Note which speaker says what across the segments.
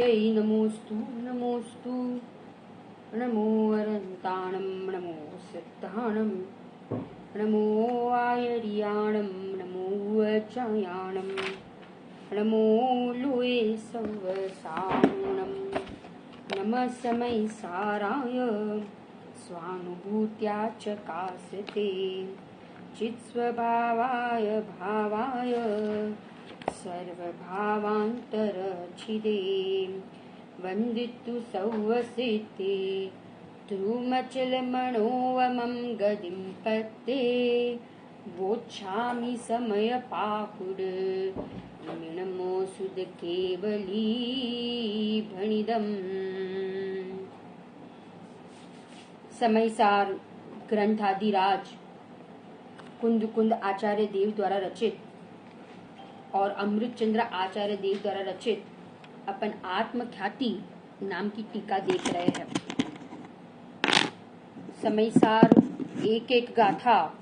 Speaker 1: तस्यै नमोस्तु नमोस्तु। नमो अरन्ताणं नमो सिद्धाणं नमो आयर्याणं नमो अचायाणं नमो लोये सवसाणं नमः समयसाराय स्वानुभूत्या चकासते चित्स्वभावाय भावाय सर्वभावान्तरच्छिदे वन्दितु सौवसिते ध्रुमचलमणोवमं गदिं पत्ते वोच्छामि समयपाकुड मिणमो सुदकेवली भणिदम्। समयसार ग्रंथादिराज कुंद कुंद आचार्य देव द्वारा रचित और अमृत चंद्र आचार्य देव द्वारा रचित अपन आत्मख्याति नाम की टीका देख रहे हैं। समयसार एक एक गाथा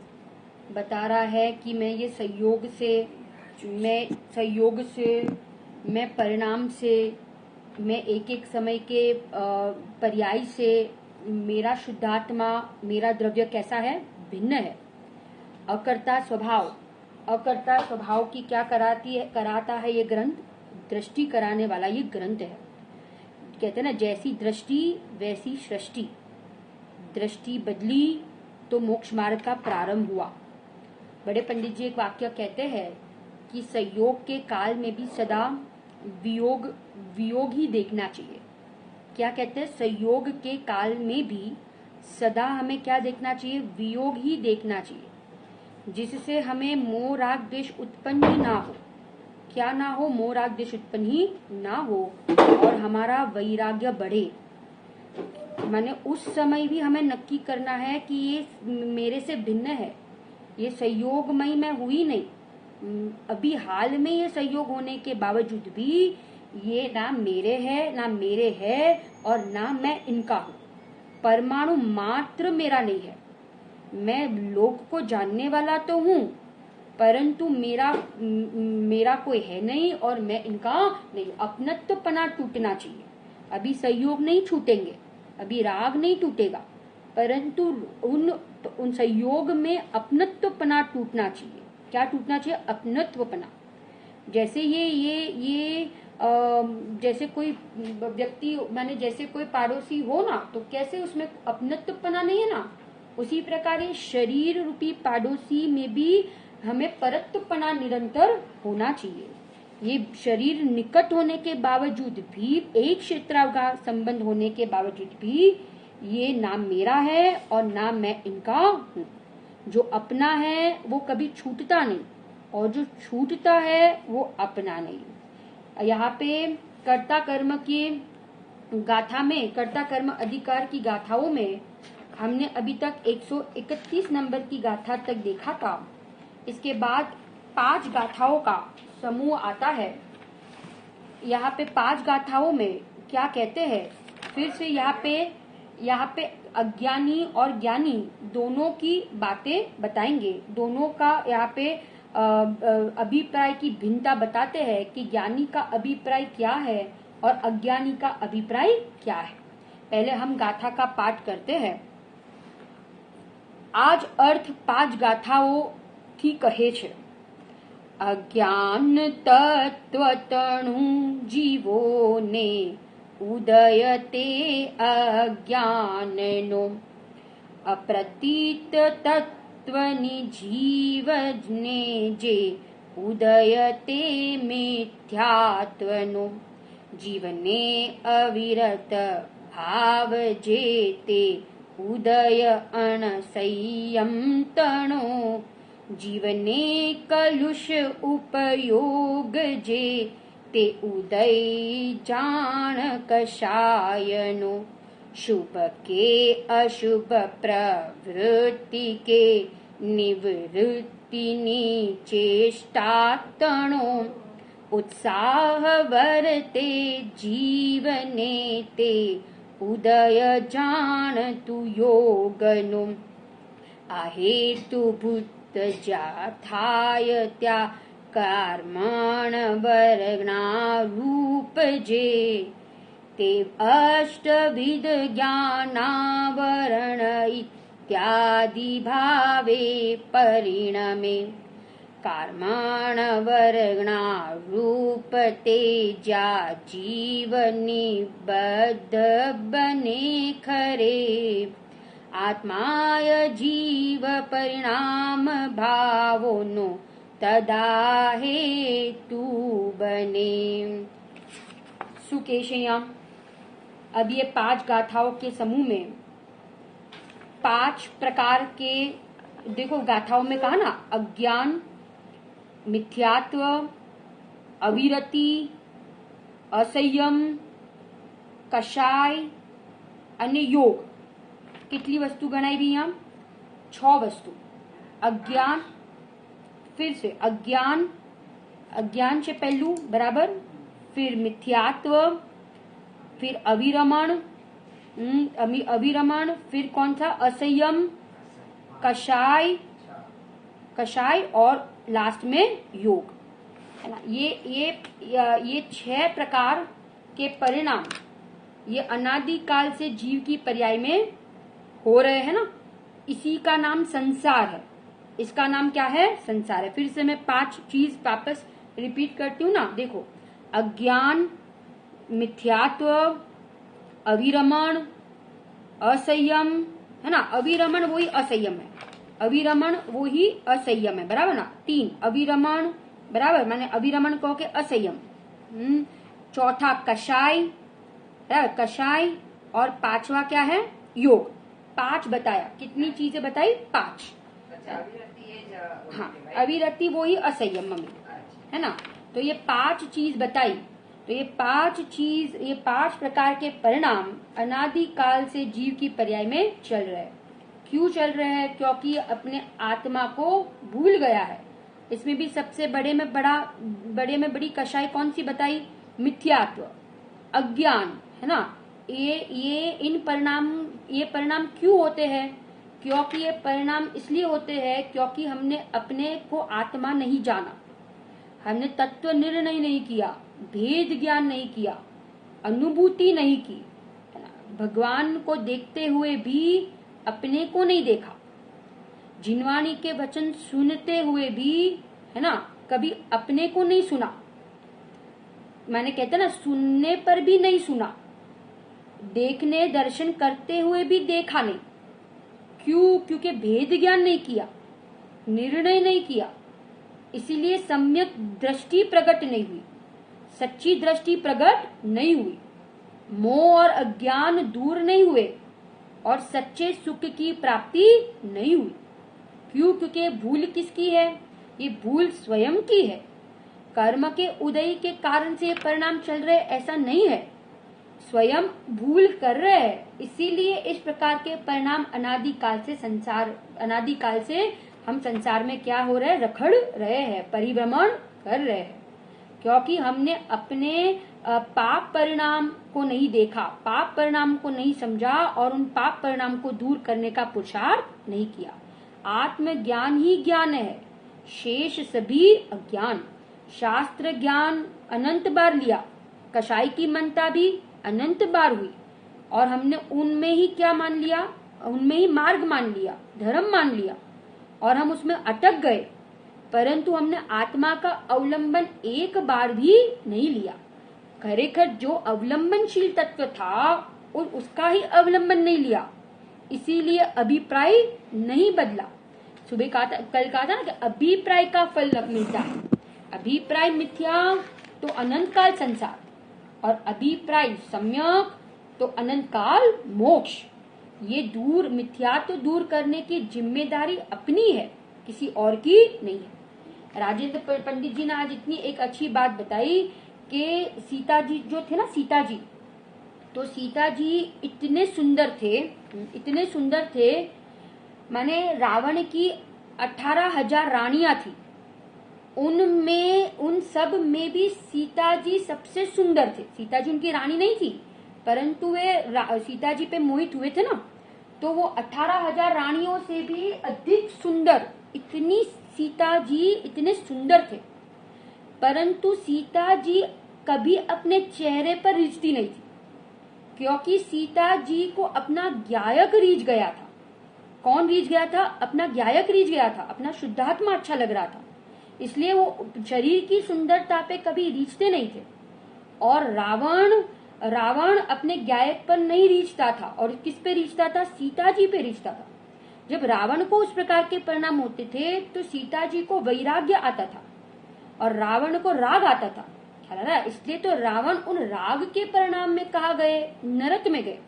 Speaker 1: बता रहा है कि मैं ये संयोग से मैं परिणाम से मैं एक एक समय के पर्याय से मेरा शुद्धात्मा मेरा द्रव्य कैसा है, भिन्न है। अकर्ता स्वभाव की क्या कराता है ये ग्रंथ, दृष्टि कराने वाला ये ग्रंथ है। कहते हैं ना, जैसी दृष्टि वैसी सृष्टि। दृष्टि बदली तो मोक्ष मार्ग का प्रारंभ हुआ। बड़े पंडित जी एक वाक्य कहते हैं कि संयोग के काल में भी सदा वियोग ही देखना चाहिए। क्या कहते हैं, संयोग के काल में भी सदा हमें क्या देखना चाहिए, वियोग ही देखना चाहिए, जिससे हमें मोह राग द्वेष उत्पन्न ही ना हो। क्या ना हो, मोह राग द्वेष उत्पन्न ही ना हो और हमारा वैराग्य बढ़े। माने उस समय भी हमें नक्की करना है कि ये मेरे से भिन्न है, ये संयोगमय मैं हुई नहीं। अभी हाल में ये संयोग होने के बावजूद भी ये ना मेरे है और ना मैं इनका हूँ। परमाणु मात्र मेरा नहीं है। मैं लोक को जानने वाला तो हूँ, परंतु मेरा कोई है नहीं और मैं इनका नहीं। अपनत्वपना टूटना चाहिए। अभी संयोग नहीं छूटेंगे, अभी राग नहीं टूटेगा, परंतु उन संयोग में अपनत्वपना टूटना चाहिए। क्या टूटना चाहिए, अपनत्वपना। जैसे ये जैसे कोई व्यक्ति माने जैसे कोई पड़ोसी हो ना, तो कैसे उसमें अपनत्वपना नहीं है ना, उसी प्रकार ये शरीर रूपी पड़ोसी में भी हमें परत्वपना निरंतर होना चाहिए। ये शरीर निकट होने के बावजूद भी, एक क्षेत्र का संबंध होने के बावजूद भी, ये ना मेरा है और ना मैं इनका हूँ। जो अपना है वो कभी छूटता नहीं और जो छूटता है वो अपना नहीं। यहाँ पे कर्ता कर्म की गाथा में, कर्ता कर्म अधिकार की गाथाओं में हमने अभी तक 131 नंबर की गाथा तक देखा था। इसके बाद 5 गाथाओं का समूह आता है। यहाँ पे 5 गाथाओं में क्या कहते हैं, फिर से यहाँ पे अज्ञानी और ज्ञानी दोनों की बातें बताएंगे। दोनों का यहाँ पे अभिप्राय की भिन्नता बताते हैं कि ज्ञानी का अभिप्राय क्या है और अज्ञानी का अभिप्राय क्या है। पहले हम गाथा का पाठ करते हैं। आज अर्थ 5 गाथाओं की कहे छे। अज्ञान तत्वतणु जीवो ने उदयते अज्ञाननो अप्रतीत तत्वनि जीवने जे उदयते मिथ्यात्वनो जीवने अविरत भाव जेते उदय अणसंयम तणो जीवने कलुष उपयोग जे ते उदय जान कषायनो शुभ के अशुभ प्रवृत्ति के निवृत्ति चेष्टा तणो उत्साह वरते जीवने ते उदय जान तु योगनो आहेतु भूत जाथाय त्या कर्मण वर्णा रूप जे ते अष्टविध ज्ञानावरण इत्यादि भावे परिणमे कर्माण वर्णा रूप तेजा जीवनी बद्ध बने खरे आत्माय जीव परिणाम भावोनो तदा हेतु बने। सुकेशया, अब ये 5 गाथाओं के समूह में 5 प्रकार के, देखो गाथाओं में कहा ना, अज्ञान, मिथ्यात्व, अविरति, असंयम, कषाय અને योग, કેટલી વસ્તુ ગણાઈ રહી આમ? 6 વસ્તુ। अज्ञान, फिर से अज्ञान, अज्ञान से पहलू बराबर, फिर मिथ्यात्व, फिर अविरमण, अविरमण, फिर कौन सा? असंयम, कषाय, कषाय और लास्ट में योग, है ना। ये 6 प्रकार के परिणाम ये अनादिकाल से जीव की पर्याय में हो रहे हैं ना, इसी का नाम संसार है। इसका नाम क्या है? संसार है। फिर से मैं 5 चीज वापस रिपीट करती हूँ ना, देखो, अज्ञान, मिथ्यात्व, अविरमण, असंयम, है ना। अविरमण वही असंयम है, अविरमण वो ही असंयम है, बराबर ना। 3 अविरमण, बराबर, माने अविरमण कहो के असंयम। चौथा कषाय, बराबर, कषाय, और 5वां क्या है? योग। 5 बताया, कितनी चीजें बताई? 5। हाँ, अविरति वो ही असंयम मम्मी, है ना। तो ये 5 चीज बताई। तो ये 5 चीज, ये 5 प्रकार के परिणाम अनादिकाल से जीव की पर्याय में चल रहे हैं। क्यों चल रहे हैं? क्योंकि अपने आत्मा को भूल गया है। इसमें भी सबसे बड़े में बड़ी कषाय कौन सी बताई? मिथ्यात्व, अज्ञान, है ना। ये परिणाम क्यों होते हैं? क्योंकि ये परिणाम इसलिए होते हैं क्योंकि हमने अपने को आत्मा नहीं जाना, हमने तत्व निर्णय नहीं किया, भेद ज्ञान नहीं किया, अनुभूति नहीं की, है ना। भगवान को देखते हुए भी अपने को नहीं देखा, जिनवाणी के वचन सुनते हुए भी, है ना, कभी अपने को नहीं सुना। मैंने कहते ना, सुनने पर भी नहीं सुना, देखने दर्शन करते हुए भी देखा नहीं। क्यों? क्योंकि भेद ज्ञान नहीं किया, निर्णय नहीं किया, इसीलिए सम्यक दृष्टि प्रकट नहीं हुई, सच्ची दृष्टि प्रकट नहीं हुई, मोह और अज्ञान दूर नहीं हुए और सच्चे सुख की प्राप्ति नहीं हुई। क्यों? क्योंकि भूल किसकी है? ये भूल स्वयं की है। कर्म के उदय के कारण से ये परिणाम चल रहे, ऐसा नहीं है, स्वयं भूल कर रहे हैं, इसीलिए इस प्रकार के परिणाम अनादिकाल से हम संसार में क्या हो रहे हैं? रखड़ रहे हैं, परिभ्रमण कर रहे हैं, क्योंकि हमने अपने पाप परिणाम को नहीं देखा, पाप परिणाम को नहीं समझा और उन पाप परिणाम को दूर करने का पुरुषार्थ नहीं किया। आत्मज्ञान ही ज्ञान है, शेष सभी अज्ञान। शास्त्र ज्ञान अनंत बार लिया, कषाय की मनता भी अनंत बार हुई और हमने उनमें ही क्या मान लिया? उनमें ही मार्ग मान लिया, धर्म मान लिया और हम उसमें अटक गए, परंतु हमने आत्मा का अवलंबन एक बार भी नहीं लिया। खरेखर जो अवलंबनशील तत्व था उसका ही अवलंबन नहीं लिया, इसीलिए अभिप्राय नहीं बदला। सुबह कल कहा था ना कि अभिप्राय का फल मिलता है। अभिप्राय मिथ्या तो अनंत काल संसार, और अभिप्राय सम्यक तो अनंत काल मोक्ष। ये दूर मिथ्या तो दूर करने की जिम्मेदारी अपनी है, किसी और की नहीं है। राजेंद्र पंडित जी ने आज इतनी एक अच्छी बात बताई कि सीता जी जो थे ना, सीता जी, तो सीता जी इतने सुंदर थे, माने रावण की 18,000 रानियां थी, उन सब में भी सीता जी सबसे सुंदर थे। सीता जी उनकी रानी नहीं थी, परंतु वे सीता जी पे मोहित हुए थे ना, तो वो 18,000 रानियों से भी अधिक सुंदर, इतनी सीता जी इतने सुंदर थे, परंतु सीता जी कभी अपने चेहरे पर रिझती नहीं थी। क्योंकि सीता जी को अपना ज्ञायक रीझ गया था। कौन रीझ गया था? अपना ज्ञायक रीझ गया था, अपना शुद्धात्मा अच्छा लग रहा था, इसलिए वो शरीर की सुंदरता पे कभी रीझते नहीं थे। और रावण अपने ज्ञायक पर नहीं रीझता था, और किस पे रीझता था? सीता जी पे रीझता था। जब रावण को उस प्रकार के परिणाम होते थे तो सीता जी को वैराग्य आता था और रावण को राग आता था, ख्याल आ रहा है? इसलिए तो रावण उन राग के परिणाम में कहा गए, नरक में गए,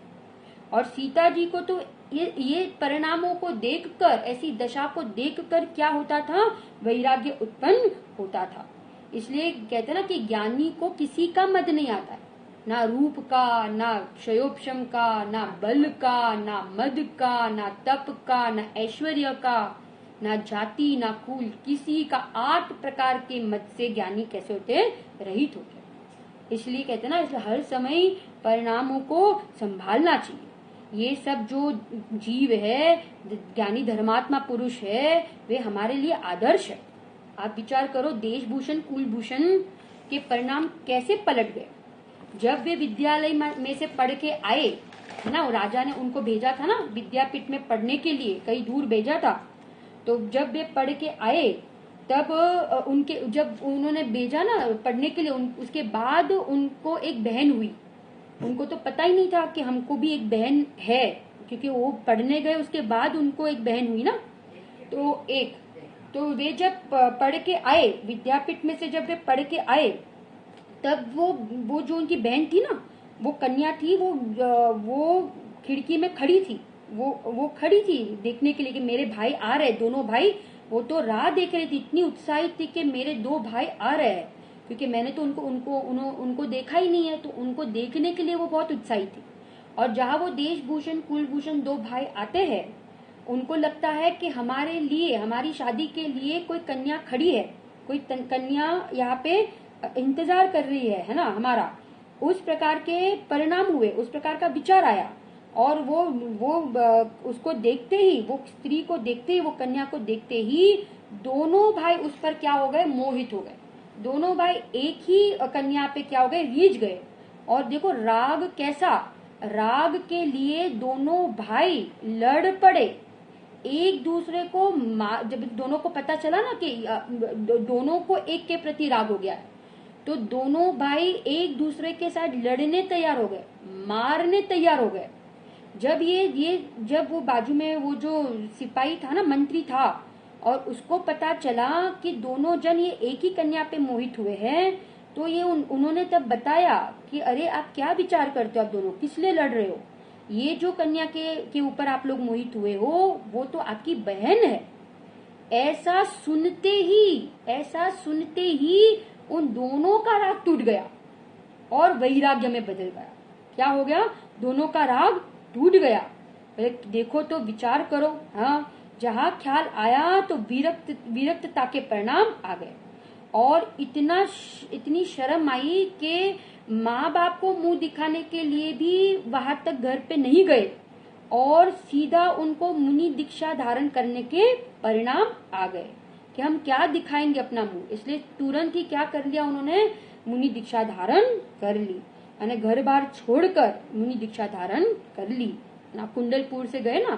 Speaker 1: और सीता जी को तो ये परिणामों को देखकर, ऐसी दशा को देखकर क्या होता था? वैराग्य उत्पन्न होता था। इसलिए कहते हैं ना कि ज्ञानी को किसी का मद नहीं आता है, ना रूप का, ना क्षयोपशम का, ना बल का, ना मद का, ना तप का, ना ऐश्वर्य का, ना जाति, ना कुल, किसी का 8 प्रकार के मद से ज्ञानी कैसे होते? रहित होते। इसलिए कहते हैं ना, इसलिए हर समय परिणामों को संभालना चाहिए। ये सब जो जीव है, ज्ञानी धर्मात्मा पुरुष है, वे हमारे लिए आदर्श है। आप विचार करो, देशभूषण कुलभूषण के परिणाम कैसे पलट गए। जब वे विद्यालय में से पढ़ के आए, है ना, राजा ने उनको भेजा था ना विद्यापीठ में पढ़ने के लिए, कहीं दूर भेजा था, तो जब वे पढ़ के आए तब जब उन्होंने भेजा ना पढ़ने के लिए, उसके बाद उनको एक बहन हुई। उनको तो पता ही नहीं था कि हमको भी एक बहन है, क्योंकि वो पढ़ने गए, उसके बाद उनको एक बहन हुई ना। तो वे जब पढ़ के आए विद्यापीठ में से, जब वे पढ़ के आए तब वो जो उनकी बहन थी ना, वो कन्या थी, वो खिड़की में खड़ी थी। वो खड़ी थी देखने के लिए कि मेरे भाई आ रहे, दोनों भाई। वो तो राह देख रही थी, इतनी उत्साहित थी कि मेरे 2 भाई आ रहे हैं, क्योंकि मैंने तो उनको देखा ही नहीं है, तो उनको देखने के लिए वो बहुत उत्साहित थी। और जहाँ वो देशभूषण कुलभूषण 2 भाई आते हैं, उनको लगता है कि हमारे लिए, हमारी शादी के लिए कोई कन्या खड़ी है, कोई कन्या यहाँ पे इंतजार कर रही है ना हमारा। उस प्रकार के परिणाम हुए, उस प्रकार का विचार आया, और वो उसको देखते ही, वो स्त्री को देखते ही, वो कन्या को देखते ही दोनों भाई उस पर क्या हो गए? मोहित हो गए। दोनों भाई एक ही कन्या पे क्या हो गए? रीझ गए। और देखो राग कैसा, राग के लिए दोनों भाई लड़ पड़े एक दूसरे को। जब दोनों को पता चला ना कि दोनों को एक के प्रति राग हो गया है, तो दोनों भाई एक दूसरे के साथ लड़ने तैयार हो गए, मारने तैयार हो गए। जब वो बाजू में वो जो सिपाही था ना, मंत्री था, और उसको पता चला कि दोनों जन ये एक ही कन्या पे मोहित हुए हैं, तो ये उन्होंने तब बताया कि अरे आप क्या विचार करते हो, आप दोनों किस लिए लड़ रहे हो? ये जो कन्या के ऊपर आप लोग मोहित हुए हो, वो तो आपकी बहन है। ऐसा सुनते ही उन दोनों का राग टूट गया और वैराग्य में बदल गया। क्या हो गया? दोनों का राग टूट गया। देखो तो विचार करो, हाँ, जहाँ ख्याल आया तो विरक्तता के परिणाम आ गए, और इतनी शर्म आई कि माँ बाप को मुंह दिखाने के लिए भी वहां तक घर पे नहीं गए, और सीधा उनको मुनि दीक्षा धारण करने के परिणाम आ गए कि हम क्या दिखाएंगे अपना मुंह। इसलिए तुरंत ही क्या कर लिया उन्होंने? मुनि दीक्षा धारण कर ली, यानी घर बार छोड़कर मुनि दीक्षा धारण कर ली ना। कुंडलपुर से गए ना,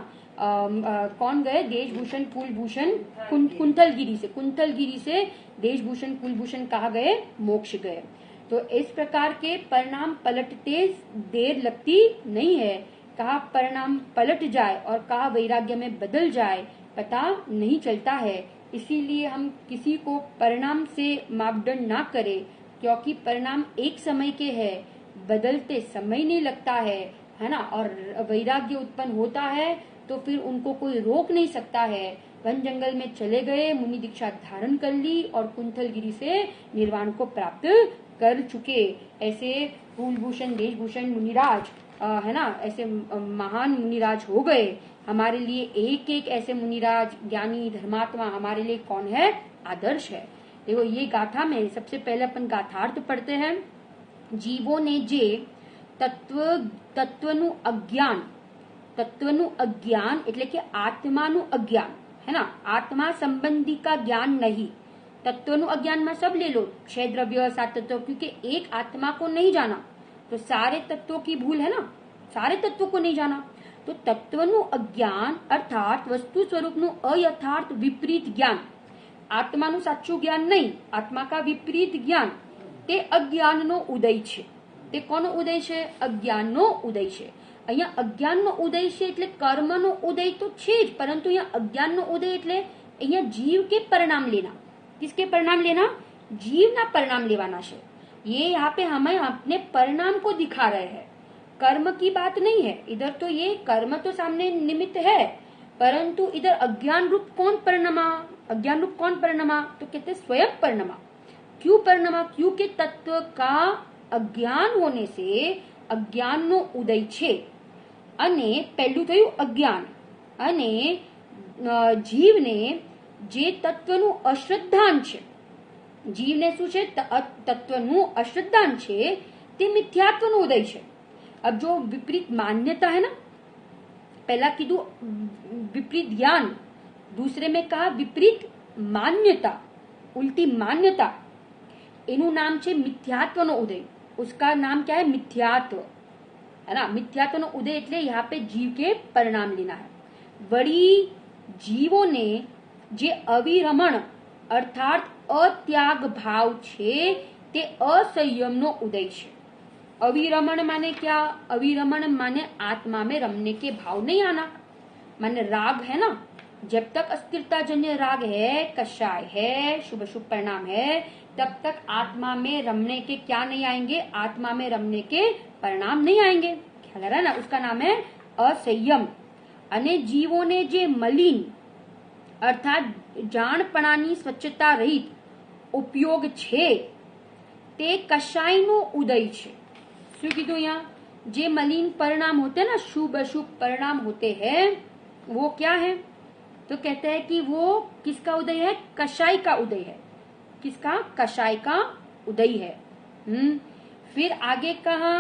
Speaker 1: कौन गए? देशभूषण कुलभूषण कुंतलगिरी से देशभूषण कुलभूषण कहा गए? मोक्ष गए। तो इस प्रकार के परिणाम पलटते देर लगती नहीं है। कहा परिणाम पलट जाए और कहा वैराग्य में बदल जाए, पता नहीं चलता है। इसीलिए हम किसी को परिणाम से मापदंड ना करें, क्योंकि परिणाम एक समय के है, बदलते समय नहीं लगता है ना। और वैराग्य उत्पन्न होता है तो फिर उनको कोई रोक नहीं सकता है। वन जंगल में चले गए, मुनि दीक्षा धारण कर ली और कुंतलगिरी से निर्वाण को प्राप्त कर चुके। ऐसे कुलभूषण देशभूषण मुनिराज, है ना, ऐसे महान मुनिराज हो गए। हमारे लिए एक एक ऐसे मुनिराज ज्ञानी धर्मात्मा हमारे लिए कौन है? आदर्श है। देखो ये गाथा में सबसे पहले अपन गाथार्थ पढ़ते हैं। जीवों ने जे तत्वनु अज्ञान એટલે કે આત્માનું અજ્ઞાન, है ना, आत्मा संबंधी का ज्ञान नहीं। तत्वनु अज्ञान में सब ले लो, क्षय द्रव्य सात तत्व, क्योंकि एक आत्मा को नहीं जाना तो सारे तत्वों की भूल है ना। सारे तत्व को नहीं जाना। तो तत्वનું અજ્ઞાન અર્થાત વસ્તુ સ્વરૂપનું અયથાર્થ વિપરીત જ્ઞાન, આત્માનું સાચું જ્ઞાન નહીં, આત્મા કા વિપરીત જ્ઞાન, તે અજ્ઞાનનો ઉદય છે. તે કોનો ઉદય છે? અજ્ઞાનનો ઉદય છે. અહીંયા અજ્ઞાનનો ઉદય છે એટલે કર્મનો ઉદય તો છે જ, પરંતુ અહીંયા અજ્ઞાનનો ઉદય એટલે અહીંયા जीव के परिणाम लेना. किसके परिणाम लेना? जीव ना परिणाम लेवाना है. ये यहाँ पे हमें अपने परिणाम को दिखा रहे हैं, कर्म की बात नहीं है. इधर तो ये कर्म तो सामने निमित्त है, परंतु इधर अज्ञान रूप कौन परिणमा? अज्ञान रूप कौन परिणमा? तो कहते स्वयं परिणमा. क्यों परिणमा? क्योंकि तत्व का अज्ञान होने से अज्ञान नो उदय छे. અને પહેલું થયું અજ્ઞાન, અને જીવને જે તત્વનું અશ્રદ્ધાન છે, જીવને શું છે? તત્વનું અશ્રદ્ધાન છે, તે મિથ્યાત્વનો ઉદય છે. अब जो विपरीत मान्यता है ना, पहला कीधु विपरीत ज्ञान, दूसरे में कहा विपरीत मान्यता, उल्टी मान्यता, एनु नाम छे मिथ्यात्वनो उदय. उसका नाम क्या है? मिथ्यात्व, है ना. मिथ्यात्वनो उदय એટલે यहाँ पे जीव के परिणाम लेना है. वड़ी जीवोने जे अविरमण अर्थात अत्याग भाव छे, ते असंयमनो उदय छे. अविरमण माने क्या? अविरमण माने आत्मा में रमने के भाव नहीं आना. माने राग है ना, जब तक अस्थिरता जन्य राग है, कषाय है, शुभ शुभ परिणाम है, तब तक आत्मा में रमने के क्या नहीं आएंगे? आत्मा में रमने के परिणाम नहीं आएंगे. ख्याल आ रहा है ना. उसका नाम है असंयम. અને જીવોને જે મલિન અર્થાત જાણપણાની સ્વચ્છતા રહિત ઉપયોગ છે, તે કશાયનો ઉદય છે. શું કીધું અહીંયા? જે મલિન परिणाम होते हैं ना, शुभ अशुभ परिणाम होते हैं, वो क्या है? तो कहते हैं कि वो किसका उदय है? कषाय का उदय है. किसका? कषाय का उदय है. फिर आगे कहा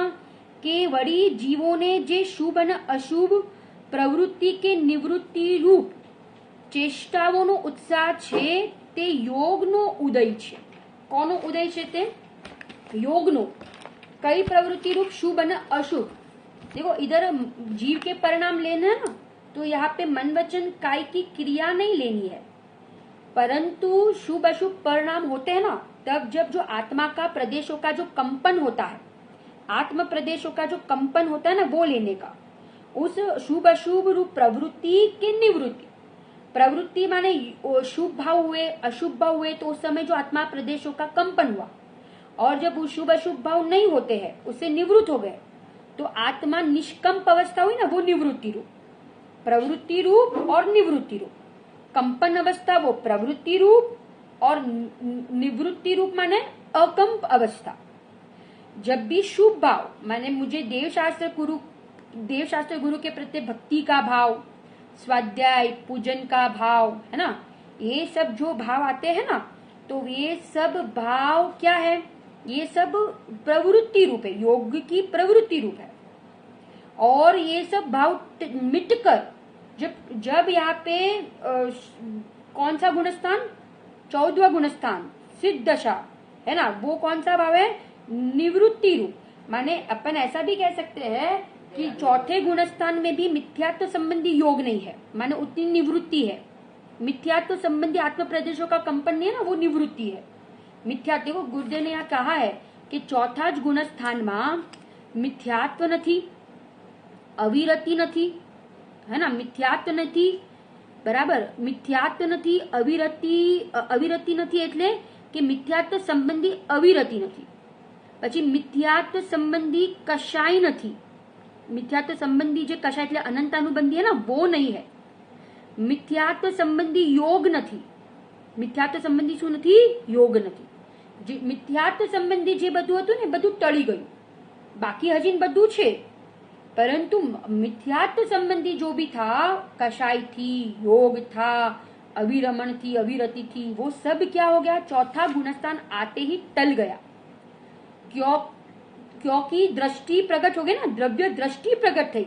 Speaker 1: कि वड़ी जीवों ने जे शुभ અને अशुभ प्रवृत्ति के निवृत्ति रूप चेष्टाओनो उत्साह छे, ते योगनो उदय छे. कोनो उदय छे? ते योगनो. कई प्रवृत्ति रूप शुभ અને अशुभ. देखो इधर जीव के परिणाम लेना है ना, तो यहाँ पे मन वचन काय की क्रिया नहीं लेनी है, परंतु शुभ अशुभ परिणाम होते हैं ना, तब जब जो आत्मा का प्रदेशों का जो कंपन होता है, आत्म प्रदेशों का जो कंपन होता है ना, वो लेने का. उस शुभ अशुभ रूप प्रवृत्ति की निवृत्ति. प्रवृत्ति माने शुभ भाव हुए, अशुभ भाव हुए, तो उस समय जो आत्मा प्रदेशों का कंपन हुआ, और जब वो शुभ अशुभ भाव नहीं होते हैं, उससे निवृत्त हो गए, तो आत्मा निष्कंप अवस्था हुई ना, वो निवृत्ति रूप. प्रवृत्ति रूप और निवृत्ति रूप. कंपन अवस्था वो प्रवृत्ति रूप, और निवृत्ति रूप माने अकंप अवस्था. जब भी शुभ भाव माने मुझे देवशास्त्र गुरु के प्रति भक्ति का भाव, स्वाध्याय पूजन का भाव, है ना, ये सब जो भाव आते हैं ना, तो ये सब भाव क्या है? ये सब प्रवृत्ति रूप है, योग की प्रवृत्ति रूप है. और ये सब भाव मिटकर जब यहाँ पे कौन सा गुणस्थान? 14वां गुणस्थान सिद्ध दशा, है ना, वो कौन सा भाव है? निवृत्ति रूप. माने अपन ऐसा भी कह सकते हैं कि चौथे गुणस्थान में भी मिथ्यात्व संबंधी योग नहीं है, माने उतनी निवृत्ति है. मिथ्यात्व संबंधी आत्म प्रदेशों का कंपन नहीं है ना, वो निवृत्ति है. मिथ्यात्व, देखो गुरुदेव ने यहाँ कहा है कि चौथा ज गुणस्थान में मिथ्यात्व नहीं, अविरति नहीं, है ना. मिथ्यात्व नहीं, बराबर. मिथ्यात्व नहीं, अविरति नहीं, એટલે કે મિથ્યાત્વ સંબંધી અવિરતિ નથી. પછી મિથ્યાત્વ સંબંધી કશાય નથી. मिथ्यात्व संबंधी जो कषाय એટલે अनंतानुबंधी है ना, वो नहीं है. मिथ्यात्व संबंधी योग नहीं. मिथ्यात्व संबंधी શું નથી? योग नहीं. मिथ्यात्व संबंधी જે બધું હતું ને, બધું ટળી ગયું. બાકી હજી બધું છે, परंतु मिथ्यात्व संबंधी जो भी था, कषाय थी, योग था, अविरमण थी, अविरति थी, वो सब क्या हो गया? चौथा गुणस्थान आते ही टल गया. क्योंकि दृष्टि प्रकट हो गई ना, द्रव्य दृष्टि प्रकट थे,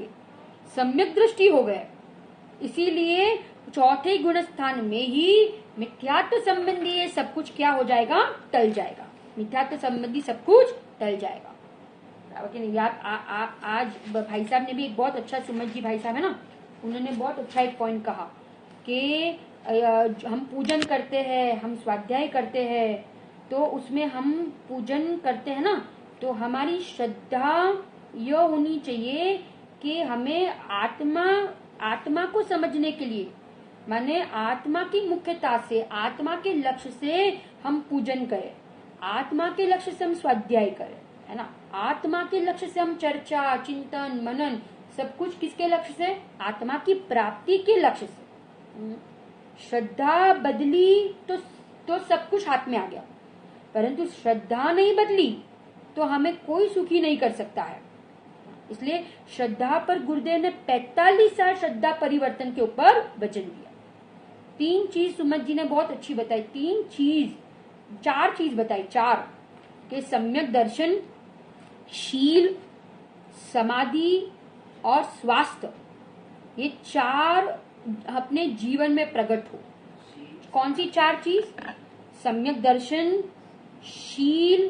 Speaker 1: सम्यक दृष्टि हो गए. इसीलिए चौथे गुणस्थान में ही मिथ्यात्व संबंधी ये सब कुछ क्या हो जाएगा? टल जाएगा. मिथ्यात्व संबंधी सब कुछ टल जाएगा. कि नहीं यार। आज भाई साहब ने भी एक बहुत अच्छा, सुमन जी भाई साहब है ना, उन्होंने बहुत अच्छा एक पॉइंट कहा कि हम पूजन करते हैं, हम स्वाध्याय करते हैं, तो उसमें हम पूजन करते हैं ना, तो हमारी श्रद्धा यह होनी चाहिए कि हमें आत्मा को समझने के लिए, माने आत्मा की मुख्यता से, आत्मा के लक्ष्य से हम पूजन करें, आत्मा के लक्ष्य से हम स्वाध्याय करें, है ना। आत्मा के लक्ष्य से हम चर्चा, चिंतन, मनन, सब कुछ किसके लक्ष्य से? आत्मा की प्राप्ति के लक्ष्य से। श्रद्धा बदली तो सब कुछ हाथ में आ गया, परंतु श्रद्धा नहीं बदली तो हमें कोई सुखी नहीं कर सकता है। इसलिए श्रद्धा पर गुरुदेव ने 45 साल श्रद्धा परिवर्तन के ऊपर वचन दिया। 3 चीज सुमत जी ने बहुत अच्छी बताई, 4 चीज बताई, 4 के सम्यक दर्शन, शील, समाधि और स्वास्थ्य, ये 4 अपने जीवन में प्रकट हो। कौन सी 4 चीज? सम्यक दर्शन, शील,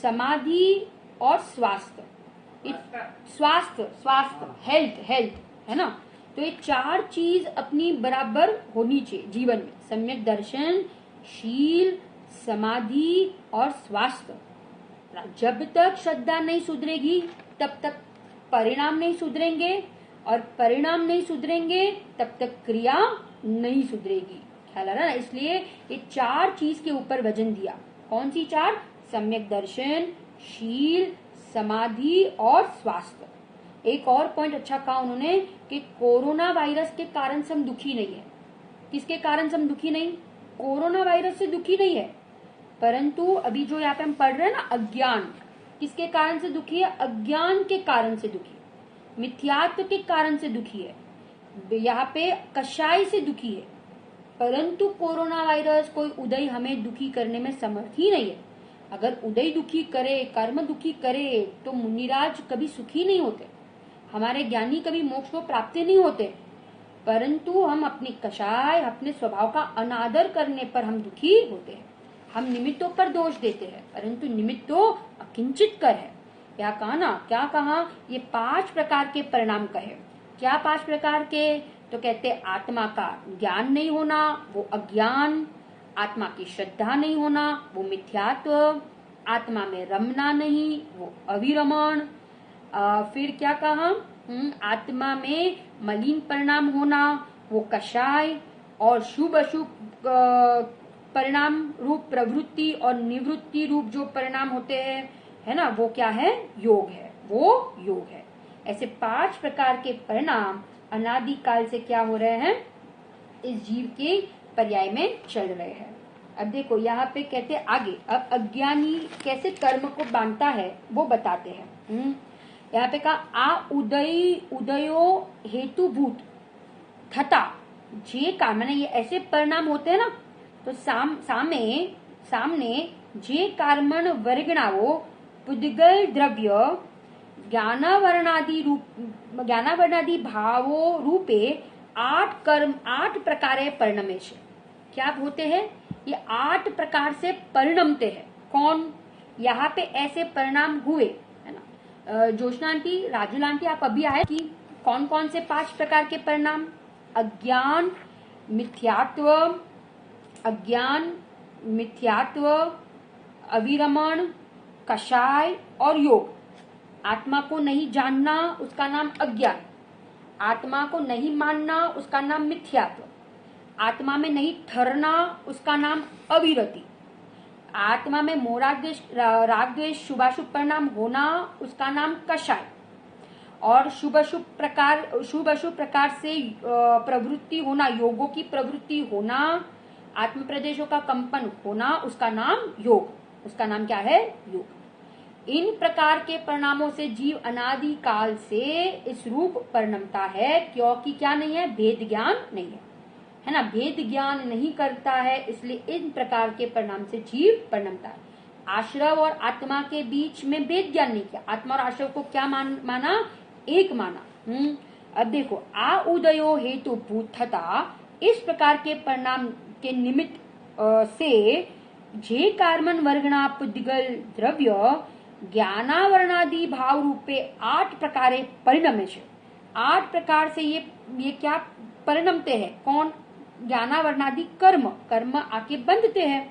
Speaker 1: समाधि और स्वास्थ्य। स्वास्थ्य हेल्थ है ना। तो ये 4 चीज अपनी बराबर होनी चाहिए जीवन में, सम्यक दर्शन, शील, समाधि और स्वास्थ्य। जब तक श्रद्धा नहीं सुधरेगी तब तक परिणाम नहीं सुधरेंगे, और परिणाम नहीं सुधरेंगे तब तक क्रिया नहीं सुधरेगी। ख्याल आ रहा ना। इसलिए ये 4 चीज के ऊपर वजन दिया। कौन सी 4? सम्यक दर्शन, शील, समाधि और स्वास्थ्य। एक और पॉइंट अच्छा कहा उन्होंने कि कोरोना वायरस के कारण से हम दुखी नहीं है। किसके कारण से हम दुखी नहीं? कोरोना वायरस से दुखी नहीं है, परंतु अभी जो यहाँ पे हम पढ़ रहे हैं ना, अज्ञान, किसके कारण से दुखी है? अज्ञान के कारण से दुखी है, मिथ्यात्व के कारण से दुखी है, यहाँ पे कषाय से दुखी है। परंतु कोरोना वायरस कोई उदय हमें दुखी करने में समर्थ ही नहीं है। अगर उदय दुखी करे, कर्म दुखी करे, तो मुनिराज कभी सुखी नहीं होते, हमारे ज्ञानी कभी मोक्ष को प्राप्त नहीं होते। परंतु हम अपनी कषाय, अपने स्वभाव का अनादर करने पर हम दुखी होते हैं। हम निमित्तों पर दोष देते हैं, परंतु निमित्त तो अकिंचित कर है। क्या कहा ना, क्या कहा? ये 5 प्रकार के परिणाम कहे। क्या 5 प्रकार के? तो कहते आत्मा का ज्ञान नहीं होना, वो अज्ञान, आत्मा की श्रद्धा नहीं होना, वो मिथ्यात्व, आत्मा में रमना नहीं, वो अविरमण, फिर क्या कहा? आत्मा में मलिन परिणाम होना, वो कषाय, और शुभ अशुभ परिणाम रूप प्रवृत्ति और निवृत्ति रूप जो परिणाम होते हैं, है ना, वो क्या है? योग है, वो योग है। ऐसे 5 प्रकार के परिणाम अनादि काल से क्या हो रहे हैं? इस जीव के पर्याय में चल रहे हैं। अब देखो यहाँ पे कहते आगे, अब अज्ञानी कैसे कर्म को बांधता है वो बताते हैं। यहाँ पे कहा उदयो हेतुभूत थता जे का, मैंने ये ऐसे परिणाम होते हैं ना, तो सामने जे कर्मण वर्गणावो पुद्गल द्रव्य ज्ञानावरणादि भावो रूपे 8 प्रकारे परिणमे छे। क्या होते हैं? ये 8 प्रकार से परिणमते हैं। कौन? यहाँ पे ऐसे परिणाम हुए, है ना। जोशना आंटी, राजुला आंटी, आप अभी आए कि कौन कौन से 5 प्रकार के परिणाम? अज्ञान, मिथ्यात्व, अविरमण, कषाय और योग। आत्मा को नहीं जानना, उसका नाम अज्ञान। आत्मा को नहीं मानना, उसका नाम मिथ्यात्व। आत्मा में नहीं ठहरना, उसका नाम अविरति। आत्मा में राग द्वेष शुभाशुभ परिणाम होना, उसका नाम कषाय। और शुभ अशुभ प्रकार से प्रवृत्ति होना, योगों की प्रवृत्ति होना, आत्म प्रदेशों का कंपन होना, उसका नाम योग। उसका नाम क्या है? योग। इन प्रकार के परिणामों से जीव अनादि काल से इस रूप परिणमता है, क्योंकि क्या नहीं है? भेद ज्ञान नहीं है ना। भेद ज्ञान नहीं करता है, इसलिए इन प्रकार के परिणाम से जीव परिणमता है। आश्रव और आत्मा के बीच में भेद ज्ञान नहीं किया। आत्मा और आश्रव को क्या माना? एक माना। अब देखो, उदयो हेतु भूतता, इस प्रकार के परिणाम के निमित्त से जे कार्मन वर्गणा पुद्गल द्रव्य જ્ઞાનાવરણાદિ ભાવ રૂપે 8 પ્રકારે પરિણમે છે। 8 प्रकार से ये क्या परिणमते हैं? कौन? ज्ञानावरणादि कर्म, कर्म आके बंधते हैं।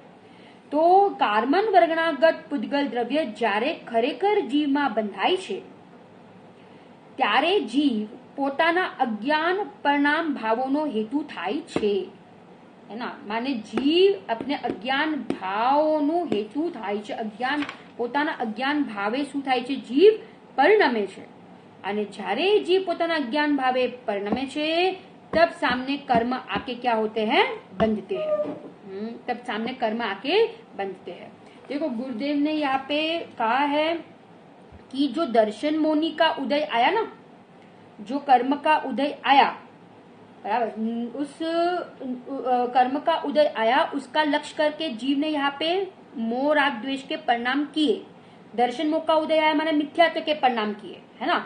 Speaker 1: तो कार्मन वर्गणागत पुद्गल द्रव्य જ્યારે ખરેખર જીવમાં બંધાય છે ત્યારે જીવ પોતાના અજ્ઞાન પરિણામ ભાવોનો હેતુ થાય છે, है ना? माने जीव अपने अज्ञान भावोનું હેતુ થાય છે। અજ્ઞાન, પોતાના અજ્ઞાન ભાવે શું થાય છે? જીવ પરિણમે છે। અને જ્યારે जीव પોતાના अज्ञान भावे परिणमे છે तब सामने कर्म आके क्या होते हैं? बंधते हैं। तब सामने कर्म आके बंधते हैं। देखो गुरुदेव ने यहाँ पे कहा है कि जो दर्शन मोनी का उदय आया ना, जो कर्म का उदय आया, बराबर, उस कर्म का उदय आया, उसका लक्ष्य करके जीव ने यहाँ पे मोह राग द्वेष के परिणाम किए। दर्शन मोह का उदय आया माने मिथ्यात्व के परिणाम किए, है ना?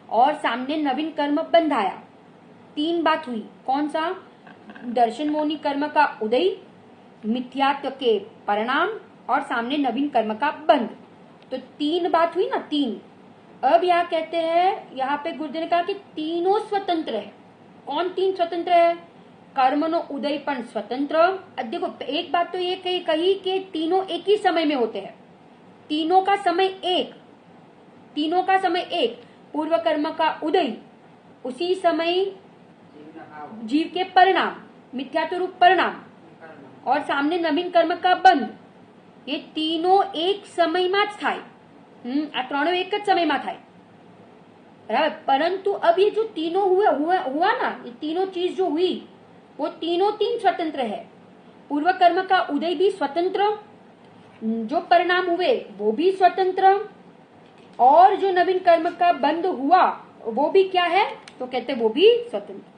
Speaker 1: और सामने नवीन कर्म बंधाया। 3 बात हुई। कौन सा? दर्शन मोनी कर्म का उदय, मिथ्यात्व के परिणाम और सामने नवीन कर्म का बंध। तो 3 बात हुई ना, 3। अब यहाँ कहते हैं, यहाँ पे गुरुदेव ने कहा कि तीनों स्वतंत्र है। कौन 3 स्वतंत्र है? कर्म नो उदय पण स्वतंत्र। देखो एक बात तो ये कही कि तीनों एक ही समय में होते हैं। तीनों का समय एक, तीनों का समय एक। पूर्व कर्म का उदय, उसी समय जीव के परिणाम, मिथ्यात्व रूप परिणाम, और सामने नवीन कर्म का बंध। ये तीनों एक समय में थाय। आ त्रणों एक ज समय में थाय, बराबर। परंतु अब ये जो तीनों हुआ ना, ये तीनों चीज जो हुई वो तीनों 3 स्वतंत्र है। पूर्व कर्म का उदय भी स्वतंत्र, जो परिणाम हुए वो भी स्वतंत्र, और जो नवीन कर्म का बंध हुआ वो भी क्या है? तो कहते वो भी स्वतंत्र।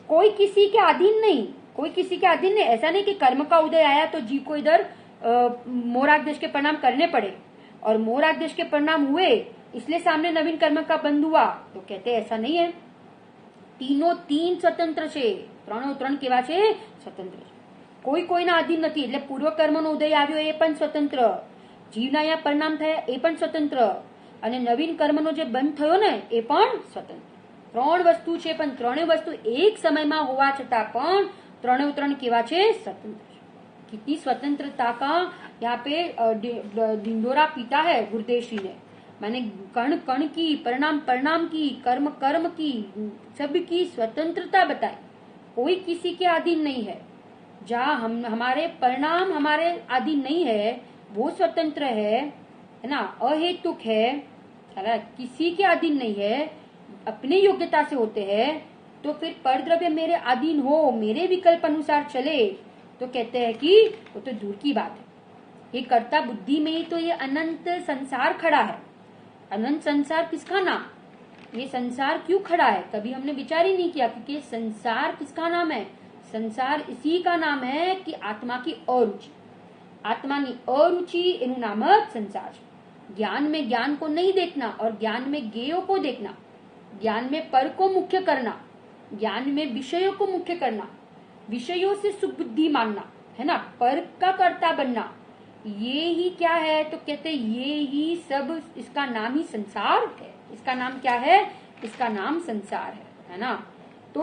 Speaker 1: कोई किसी के अधीन नहीं, कोई किसी के अधीन नहीं। ऐसा नहीं कि कर्म का उदय आया तो जीव को इधर मोह राग द्वेष के परिणाम करने पड़े, और मोह राग द्वेष के परिणाम हुए इसलिए सामने नवीन कर्म का बंध हुआ। तो कहते ऐसा नहीं है। तीनों 3 स्वतंत्र છે, ત્રણો ત્રણ કેવા છે? સ્વતંત્ર છે। કોઈ કોઈના અધીન નથી। એટલે પૂર્વ કર્મનો ઉદય આવ્યો એ પણ સ્વતંત્ર, જીવના અહીંયા પરિણામ થયા એ પણ સ્વતંત્ર, અને નવીન કર્મનો જે બંધ થયો ને એ પણ સ્વતંત્ર। 3 વસ્તુ છે, પણ ત્રણેય વસ્તુ એક સમયમાં હોવા છતાં પણ ત્રણેય ત્રણ કેવા છે? स्वतंत्र। कितनी स्वतंत्रता का यहाँ पे ढिंडोरा पीटा है गुरुदेव श्री ने। मैंने कण कण की, परिणाम परिणाम की, कर्म कर्म की, सबकी स्वतंत्रता बताई। कोई किसी के अधीन नहीं है। जहाँ हमारे परिणाम हमारे अधीन नहीं है वो स्वतंत्र है ना, अहेतुक है, किसी के अधीन नहीं है, अपने योग्यता से होते हैं। तो फिर परद्रव्य मेरे अधीन हो, मेरे विकल्प अनुसार चले, तो कहते हैं कि वो तो दूर की बात है। ये कर्ता बुद्धि में ही तो ये अनंत संसार खड़ा है। अनंत संसार किसका नाम? ये संसार क्यों खड़ा है? कभी हमने विचार ही नहीं किया, क्योंकि संसार किसका नाम है? संसार इसी का नाम है कि आत्मा की अरुचि। आत्मा की अरुचि एनु नाम संसार। ज्ञान में ज्ञान को नहीं देखना और ज्ञान में ज्ञेयों को देखना, ज्ञान में पर को मुख्य करना, ज्ञान में विषयों को मुख्य करना, विषयों से सुबुद्धि मानना, है ना, पर का कर्ता बनना, ये ही क्या है? तो कहते ये ही सब, इसका नाम ही संसार है। इसका नाम क्या है? इसका नाम संसार है ना। तो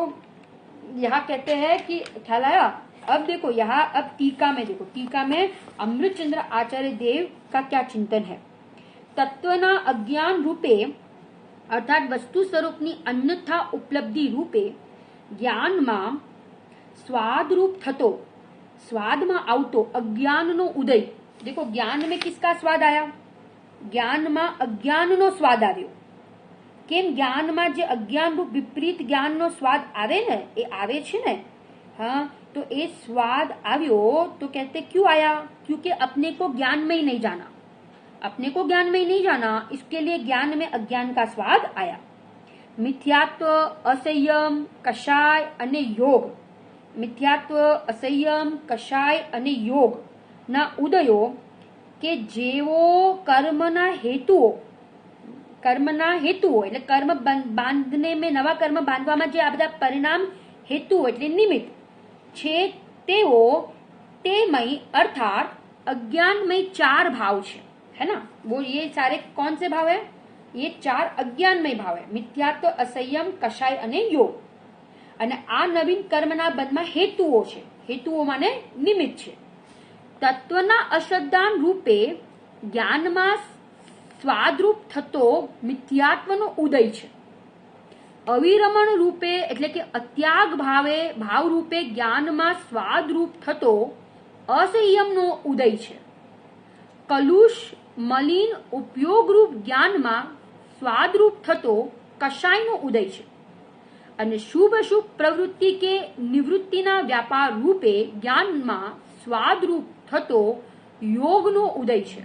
Speaker 1: यहाँ कहते हैं कि ख्याल आया। अब देखो यहाँ, अब टीका में देखो, टीका में अमृतचंद्र आचार्य देव का क्या चिंतन है। तत्वना अज्ञान रूपे अर्थात वस्तु स्वरूपनी अन्यथा उपलब्धि रूपे ज्ञाનમાં स्वाद रूप थतो, स्वाद में आवतो अज्ञान नो उदय। देखो ज्ञान में किसका स्वाद आया? ज्ञान में अज्ञान नो स्वाद आव्यो। केम? ज्ञान में जे अज्ञान रूप विपरीत ज्ञान नो स्वाद आवे ने, ए आवे छे ने। हाँ, तो ए स्वाद आव्यो तो कहते क्यों आया? क्योंकि अपने को ज्ञान में ही नहीं जाना, अपने को ज्ञान में ही नहीं जाना, इसके लिए ज्ञान में अज्ञान का स्वाद आया। मिथ्यात्व, असंयम, कषाय अने योग, मिथ्यात्व, असंयम, कषाय अने योग ना उदयो के जेवो कर्मना हेतुओ, कर्मना हेतुओ એટલે કર્મ બાંધને में નવા કર્મ બાંધવામાં જે આ બધા પરિણામ હેતુ એટલે નિમિત્ત છે તેઓ તેમય અર્થાત અજ્ઞાનમય 4 ભાવ છે। है ना। वो ये सारे कौन से भाव है? ये 4 अज्ञानमय भाव है, मिथ्યાત્વ, અસંયમ, કષાય અને યોગ. અને આ નવીન કર્મના બંધમાં હેતુઓ છે. હેતુઓ માને નિમિત્ત છે. તત્વના અશ્રદ્ધાન રૂપે જ્ઞાનમાં સ્વાદરૂપ થતો મિથ્યાત્વનો ઉદય છે. અવિરમણ રૂપે એટલે કે અત્યાગ ભાવ રૂપે જ્ઞાનમાં સ્વાદરૂપ થતો અસંયમનો ઉદય છે. કલુષ મલિન ઉપયોગરૂપ જ્ઞાનમાં સ્વાદરૂપ થતો કષાયનો ઉદય છે. અને શુભ અશુભ પ્રવૃત્તિ કે નિવૃત્તિના વ્યાપાર રૂપે જ્ઞાનમાં સ્વાદરૂપ થતો યોગનો ઉદય છે.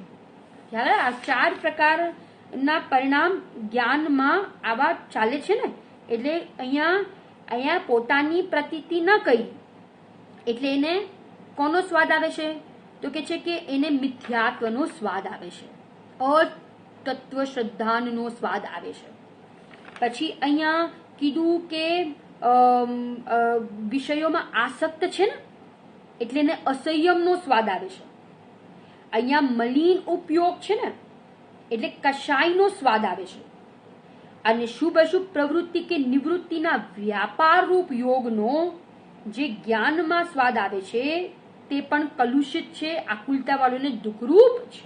Speaker 1: જ્યારે આ 4 પ્રકારના પરિણામ જ્ઞાનમાં આવા ચાલે છે ને, એટલે અહીંયા પોતાની પ્રતીતિ ન કહી એટલે એને કોનો સ્વાદ આવે છે? તો કે છે કે એને મિથ્યાત્વનો સ્વાદ આવે છે, અતત્વ શ્રદ્ધાનનો સ્વાદ આવે છે. પછી અહીંયા કીધું કે વિષયોમાં આસક્ત છે ને એટલે એને અસંયમનો સ્વાદ આવે છે. અહીંયા મલિન ઉપયોગ છે ને એટલે કષાયનો સ્વાદ આવે છે. અને શુભ અશુભ પ્રવૃત્તિ કે નિવૃત્તિના વ્યાપાર રૂપ યોગનો જે જ્ઞાનમાં સ્વાદ આવે છે તે પણ કલુષિત છે, आकुलता वालों ने दुखरूप છે.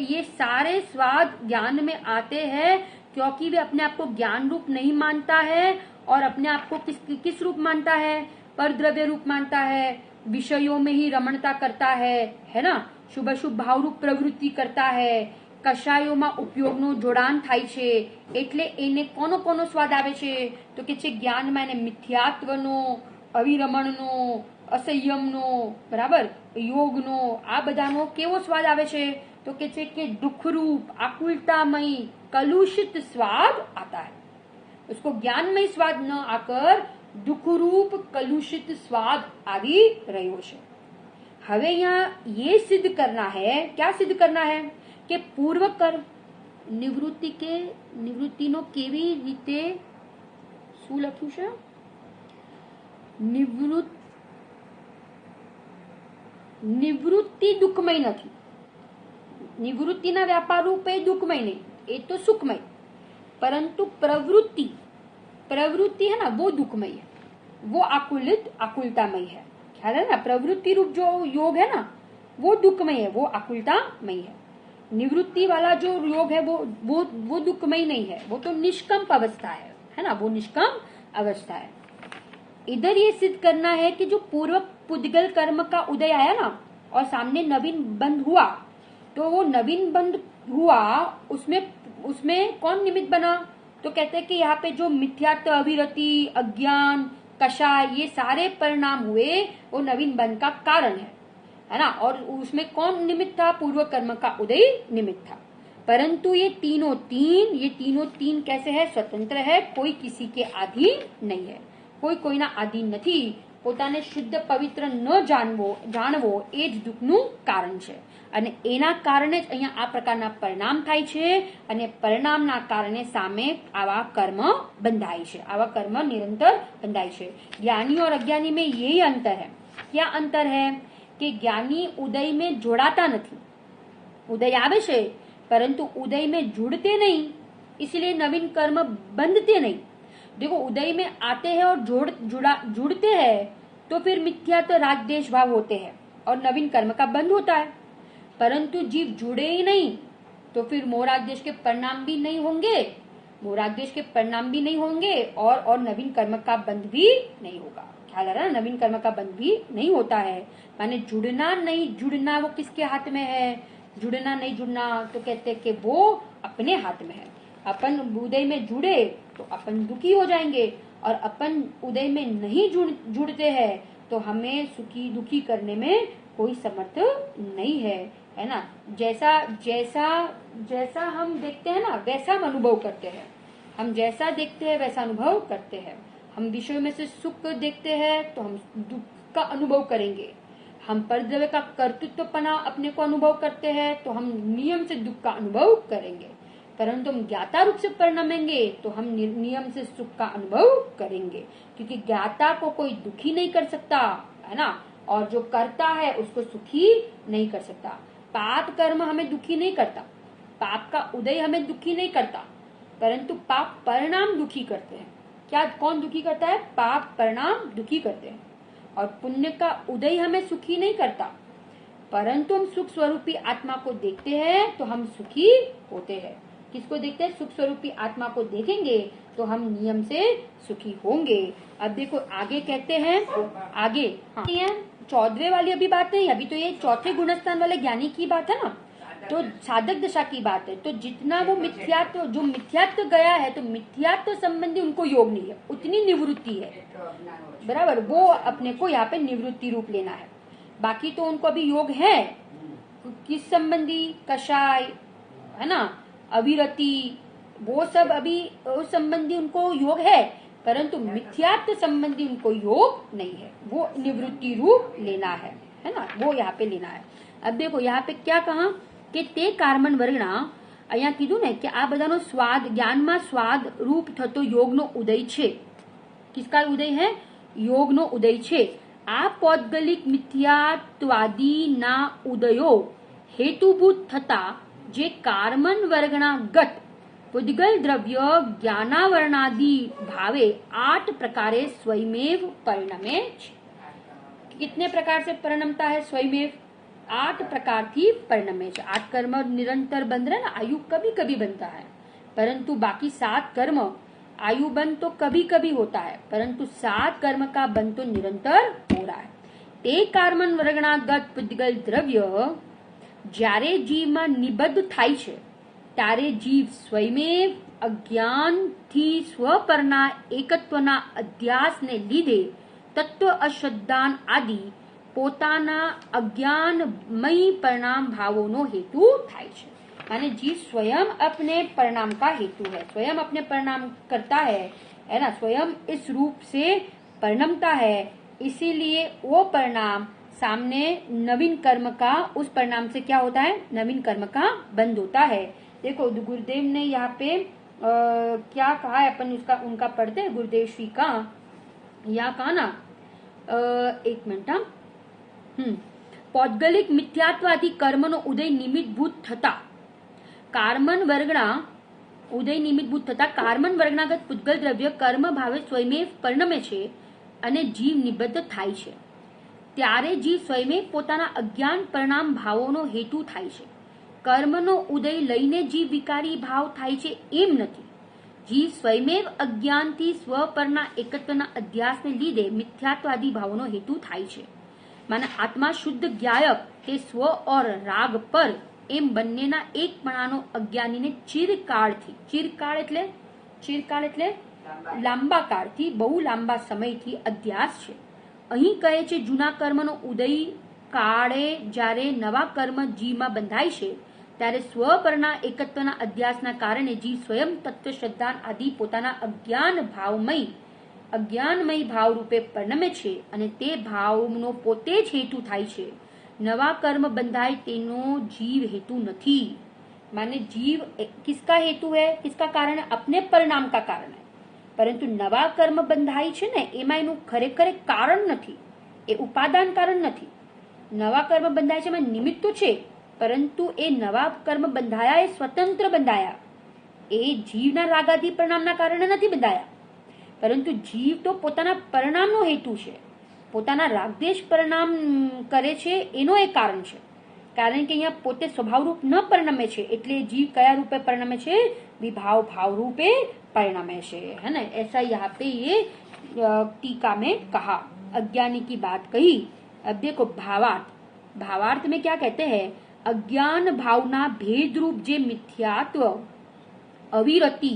Speaker 1: ये सारे स्वाद ज्ञान में आते हैं क्योंकि वे अपने आप को ज्ञान रूप नहीं मानता है और अपने आप को किस रूप मानता है? परद्रव्य रूप मानता है, विषयों में ही रमणता करता है ना. शुभ शुभ भाव रूप प्रवृत्ति करता है, કષાયોમાં ઉપયોગનું જોડાણ થાય છે. એટલે એને કોનો કોનો સ્વાદ આવે છે? તો કે છે જ્ઞાનમાં એને મિથ્યાત્વનો, અવિરમણનો, અસંયમનો, બરાબર, યોગનો, આ બધાનો કેવો સ્વાદ આવે છે? તો કે છે કે दुखरूप, आकुलतामय, कलुषित स्वाद आता है. उसको ज्ञानमय स्वाद न आकर दुखरूप कलुषित स्वाद આવી રહ્યો છે. હવે यहाँ ये सिद्ध करना है, क्या सिद्ध करना है? કે પૂર્વ કર્મ નિવૃત્તિનો કેવી રીતે શું લખ્યું છે? નિવૃત્તિ દુઃખમય નથી. નિવૃત્તિના વ્યાપાર રૂપે દુઃખમય નહીં, એ તો સુખમય. परंतु प्रवृत्ति है ना वो दुखमय है, वो आकुलतामय है. ख्याल है ना? प्रवृत्ति रूप जो योग है ना वो दुखमय है, वो आकुलतामय है. निवृत्ति वाला जो योग है वो दुखमय नहीं है, वो तो निष्कंप अवस्था है ना, वो निष्कंप अवस्था है. इधर ये सिद्ध करना है कि जो पूर्व पुद्गल कर्म का उदय आया ना और सामने नवीन बंध हुआ, तो वो नवीन बंध हुआ उसमें कौन निमित्त बना? तो कहते हैं कि यहाँ पे जो मिथ्यात्व, अविरति, अज्ञान, कषाय, ये सारे परिणाम हुए वो नवीन बंध का कारण है ना. और उसमें कौन निमित्त था? पूर्व कर्म का उदय निमित्त था. परंतु ये तीनों तीन कैसे है? स्वतंत्र है, कोई किसी के अधीन नहीं है. कोई ना अधीन નથી. પોતાને શુદ્ધ પવિત્ર ન જાણવો એ જ દુઃખનું કારણ છે. અને એના કારણે જ અહીંયા આ પ્રકારના પરિણામ થાય છે અને પરિણામના કારણે સામે આવા કર્મ બંધાય છે, આવા કર્મ નિરંતર બંધાય છે. જ્ઞાની और अज्ञानी में यही अंतर है. क्या अंतर है? कि ज्ञानी उदय में जोड़ाता नहीं. उदय आवे छे परंतु उदय में जुड़ते नहीं, इसलिए नवीन कर्म बंधते नहीं. देखो उदय में आते हैं और जुड़ते हैं तो फिर मिथ्यात्व, राग, द्वेष भाव होते हैं और नवीन कर्म का बंध होता है. परंतु जीव जुड़े ही नहीं तो फिर मोह राग द्वेष के परिणाम भी नहीं होंगे, और नवीन कर्म का बंध भी नहीं होगा. ख्याल आ रहा है? नवीन कर्म का बंध भी नहीं होता है. माने जुड़ना वो किसके हाथ में है? जुड़ना नहीं जुड़ना तो कहते हैं कि वो अपने हाथ में है. अपन उदय में जुड़े तो अपन दुखी हो जाएंगे और अपन उदय में नहीं जुड़ते हैं तो हमें दुखी करने में कोई समर्थ नहीं है ना. जैसा हम देखते हैं ना वैसा हम अनुभव करते हैं. हम जैसा देखते हैं वैसा अनुभव करते हैं. हम विषयों में से सुख देखते हैं तो हम दुख का अनुभव करेंगे. हम परद्रव्य का कर्तृत्वपना अपने को अनुभव करते हैं तो हम नियम से दुख का अनुभव करेंगे. परंतु हम ज्ञाता रूप से परिणमेंगे तो हम नियम से सुख का अनुभव करेंगे, क्योंकि ज्ञाता को कोई दुखी नहीं कर सकता है ना, और जो करता है उसको सुखी नहीं कर सकता. पाप कर्म हमें दुखी नहीं करता, पाप का उदय हमें दुखी नहीं करता, परंतु पाप परिणाम दुखी करते हैं। क्या कौन दुखी करता है? पाप परिणाम दुखी करते हैं। और पुण्य का उदय हमें सुखी नहीं करता, परंतु हम सुख स्वरूपी आत्मा को देखते हैं तो हम सुखी होते हैं। किसको देखते हैं? सुख स्वरूपी आत्मा को देखेंगे तो हम नियम से सुखी होंगे। अब देखो आगे कहते हैं, आगे हाँ, 14वें वाली अभी बात नहीं, अभी तो ये चौथे गुणस्थान वाले ज्ञानी की बात है ना, तो साधक दशा की बात है। तो जितना वो मिथ्यात्व, जो मिथ्यात्व गया है, तो मिथ्यात्व संबंधी उनको योग नहीं है, उतनी निवृत्ति है, बराबर। वो अपने को यहाँ पे निवृत्ति रूप लेना है। बाकी तो उनको अभी योग है, किस संबंधी? कषाय है ना, अविरति, वो सब अभी उस संबंधी उनको योग है, परंतु मिथ्यात्व संबंधी उनको योग नहीं है, वो निवृत्ति रूप लेना है ना, वो यहाँ पे लेना है। अब देखो यहाँ पे क्या कहा कि ते कार्मन वर्गना, અહીંયા કીધું ને કે આ બધાનો સ્વાદ, જ્ઞાનમાં સ્વાદ રૂપ થતો યોગનો ઉદય છે। કિસકા ઉદય है? યોગનો ઉદય છે। આ પૌદ્ગલિક મિથ્યાત્વાદીના ઉદયો હેતુભૂત થતા જે કાર્મન વર્ગના ગત પુદ્ગલ દ્રવ્ય જ્ઞાનાવરણાદि ભાવે 8 प्रकारे स्वयमेव परिणमे છે। कितने प्रकार से परिणमता है स्वयमेव? 8 प्रकार थी परिणमे છે। 8 कर्म निरंतर बंध रहे ना, आयु कभी कभी बनता है, परंतु बाकी 7 कर्म आयु बंध तो कभी कभी होता है, परंतु 7 कर्म का बंध तो निरंतर हो रहा है। ते कार्मन वर्गणागत पुद्गल द्रव्य જ્યારે જીવમાં નિબદ્ધ થાય છે ત્યારે જીવ સ્વયમેવ અજ્ઞાનથી સ્વપરના એકત્વના અધ્યાસને લીધે તત્વ અશ્રદ્ધાન આદિ પોતાના અજ્ઞાનમય પરિણામ ભાવોનો હેતુ થાય છે। माने जीव स्वयं अपने परिणाम का हेतु है, स्वयं अपने परिणाम करता है ना, स्वयं इस रूप से परिणमता है, इसीलिए वो परिणाम सामने नवीन कर्म का, उस परिणाम से क्या होता है? नवीन कर्म का बंद होता है। देखो गुरुदेव ने यहाँ पे क्या कहा है, अपन उसका उनका पढ़ते हैं। गुरुदेव श्री का यहाँ कहा ना, एक मिनट, पौद्गलिक मिथ्यात्वादी कर्मनो उदय निमित्तभूत थता कार्मन वर्गना ઉદય નિમિત્તભૂત થતા કાર્મન વર્ગનાગત પુદ્ગલ દ્રવ્ય કર્મ ભાવે સ્વયમેવ પરિણમે છે અને જીવ નિબદ્ધ થાય છે, ત્યારે જીવ સ્વયમેવ પોતાના અજ્ઞાન પરિણામ ભાવોનો હેતુ થાય છે। કર્મનો ઉદય લઈને જીવ વિકારી ભાવ થાય છે એમ નથી। જીવ સ્વયમેવ અજ્ઞાનથી સ્વપરના એકત્વના અધ્યાસને લીધે મિથ્યાત્વાદી ભાવોનો હેતુ થાય છે। માને આત્મા શુદ્ધ જ્ઞાયક તે સ્વ ઓર રાગ પર એમ બંનેના એકપણાનો અજ્ઞાનીને ચિરકાળ એટલે લાંબા કાળથી, બહુ લાંબા સમયથી અધ્યાસ છે। અહીં કહે છે જૂના કર્મનો ઉદય કાળે જ્યારે નવા કર્મ જીવમાં બંધાય છે ત્યારે સ્વપરના એકત્વના અધ્યાસના કારણે જીવ સ્વયં તત્વ શ્રદ્ધાન આદિ પોતાના અજ્ઞાનમય ભાવ રૂપે પરિણમે છે અને તે ભાવનો પોતે જ હેતુ થાય છે। नवा कर्म बंधाय तेनो जीव हेतु नहीं। माने जीव किसका हेतु है, किसका कारण है? अपने परिणाम का कारण है, परंतु नवा कर्म बंधाय छे ने एमां एनुं खरेखर कारण नहीं, ए उपादान कारण नहीं। नवा कर्म बंधाय छे एमां निमित्त तो छे, परंतु ए नवा कर्म बंधाया ए स्वतंत्र बंधाया, ए जीवना रागादी परिणामना कारणे नहीं बंधाया, परंतु जीव तो पोताना परिणामनो हेतु छे, પોતાના રાગદેશ પરિણામ કરે છે એનો એક કારણ છે। કારણ કે અહીંયા પોતે સ્વભાવ રૂપ ન પરિણમે છે, એટલે जीव કયા રૂપે પરિણમે છે? विभाव भाव रूपे परिणमे છે, है ना। ऐसा यहाँ पे ये टीका में कहा, अज्ञानी की बात कही। अब देखो भावार्थ में क्या कहते हैं? अज्ञान भावना भेद रूप जे मिथ्यात्व अविरति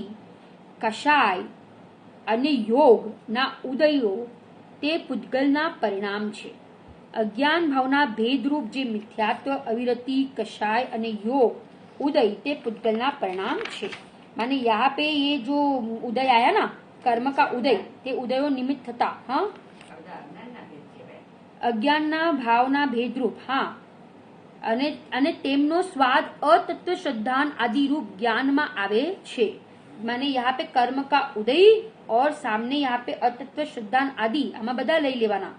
Speaker 1: कषाय અને યોગ ના ઉદયો તે પુદ્ગલના પરિણામ છે। અજ્ઞાન ભાવના ભેદરૂપ જે મિથ્યાત્વ અવિરતિ કષાય અને योग उदय તે પુદ્ગલના પરિણામ છે। माने यहाँ पे ये जो उदय आया ना, कर्म का उदय, ते उदयो निमित्त थता, हाँ, अज्ञानना भावना भेदरूप, हाँ, અને તેમનો સ્વાદ અતત્વ શ્રદ્ધાન આદि रूप ज्ञाનમાં આવે છે। माने यहाँ पे कर्म का उदय और सामने यहाँ पे अतत्व श्रद्धान आदि, आमा बधा लई लेवाना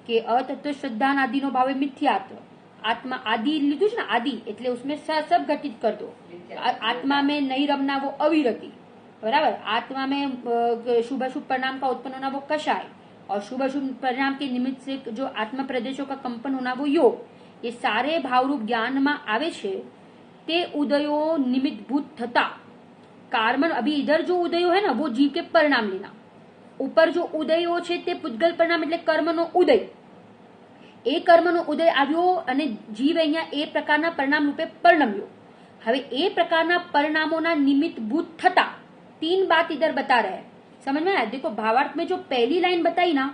Speaker 1: के अतत्व श्रद्धान आदि नो भावे मिथ्यात्व આત્મા આદિ લીધું છે ને, આદિ એટલે उसमें सब घटित कर दो। आत्मा में नहीं रमना वो अविरति, बराबर। आत्मा में शुभ अशुभ परिणाम का उत्पन्न होना वो कषाय, और शुभ अशुभ परिणाम के निमित्त से जो आत्मा प्रदेशों का कंपन होना वो योग। ये सारे भावरूप ज्ञान में आवे छे ते उदयो निमित्त भूत थता कार्मन। अभी इधर जो उदयो है ना वो जीव के परिणाम लेना, ऊपर जो उदयो छे ते पुद्गल परिणाम એટલે કર્મનો ઉદય। એ કર્મનો ઉદય આવ્યો અને જીવ અહીંયા એ પ્રકારના પરિણામ રૂપે પરિણમ્યો। હવે એ પ્રકારના પરિણામોના નિમિત્ત ભૂત થતા तीन बात इधर बता रहे हैं, समझ में आया? देखो भावार्थ में जो पहली लाइन बताई ना,